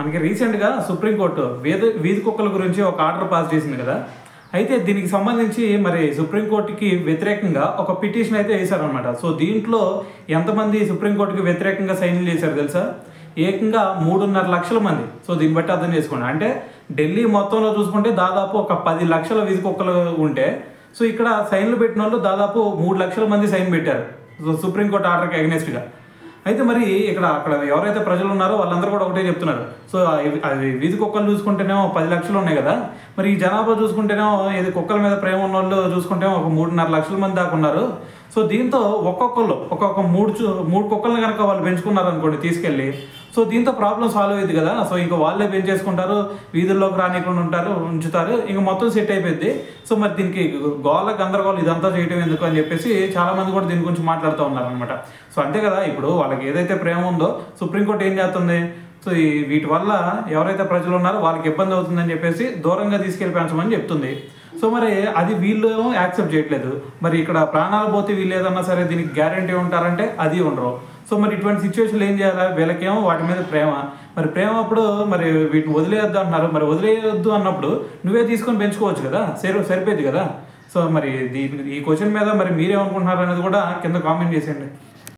మనకి రీసెంట్గా సుప్రీంకోర్టు వీధి కుక్కల గురించి ఒక ఆర్డర్ పాస్ చేసింది కదా. అయితే దీనికి సంబంధించి మరి సుప్రీంకోర్టుకి వ్యతిరేకంగా ఒక పిటిషన్ అయితే వేశారనమాట. సో దీంట్లో ఎంతమంది సుప్రీంకోర్టుకి వ్యతిరేకంగా సైన్లు చేశారు తెలుసా? ఏకంగా 3.5 లక్షల మంది. సో దీన్ని బట్టి అర్థం చేసుకోండి. అంటే ఢిల్లీ మొత్తంలో చూసుకుంటే దాదాపు ఒక 10 లక్షల వీధి కుక్కలు ఉంటే, సో ఇక్కడ సైన్లు పెట్టిన వాళ్ళు దాదాపు 3 లక్షల మంది సైన్ పెట్టారు సో సుప్రీంకోర్టు ఆర్డర్కి అగెనెస్ట్గా. అయితే మరి అక్కడ ఎవరైతే ప్రజలు ఉన్నారో వాళ్ళందరూ కూడా ఒకటే చెప్తున్నారు. సో అవి వీధి కుక్కలు చూసుకుంటేనేమో 10 లక్షలు ఉన్నాయి కదా, మరి ఈ జనాభా చూసుకుంటేనేమో ఇది కుక్కల మీద ప్రేమ ఉన్న వాళ్ళు చూసుకుంటేమో ఒక 3.5 లక్షల మంది దాకా ఉన్నారు. సో దీంతో ఒక్కొక్క మూడు కుక్కలను కనుక వాళ్ళు పెంచుకున్నారు అనుకోండి తీసుకెళ్ళి, సో దీంతో ప్రాబ్లం సాల్వ్ అయ్యింది కదా. సో ఇంకా వాళ్ళే పెంచేసుకుంటారు, వీధుల్లోకి రానికుండా ఉంచుతారు, ఇంకా మొత్తం సెట్ అయిపోయింది. సో మరి దీనికి గందరగోళం ఇదంతా చేయడం ఎందుకు అని చెప్పేసి చాలా మంది కూడా దీని గురించి మాట్లాడుతూ ఉన్నారనమాట. సో అంతే కదా, ఇప్పుడు వాళ్ళకి ఏదైతే ప్రేమ ఉందో సుప్రీంకోర్టు ఏం చేస్తుంది, సో వీటి వల్ల ఎవరైతే ప్రజలు ఉన్నారో వాళ్ళకి ఇబ్బంది అవుతుందని చెప్పేసి దూరంగా తీసుకెళ్ళి పెంచమని చెప్తుంది. సో మరి అది వీళ్ళు యాక్సెప్ట్ చేయట్లేదు. మరి ఇక్కడ ప్రాణాలు పోతే వీళ్ళు ఏదన్నా సరే దీనికి గ్యారంటీ ఉంటారంటే అది ఉండరు. సో మరి ఇటువంటి సిచ్యువేషన్లు ఏం చేయాలి? వీళ్ళకేమో వాటి మీద ప్రేమ, మరి ప్రేమ అప్పుడు మరి వీటిని వదిలేయొద్దు అంటున్నారు. మరి వదిలేయొద్దు అన్నప్పుడు నువ్వే తీసుకొని పెంచుకోవచ్చు కదా, సరిపోయింది కదా. సో మరి ఈ క్వశ్చన్ మీద మరి మీరేమనుకుంటున్నారు అనేది కూడా కింద కామెంట్ చేసేయండి.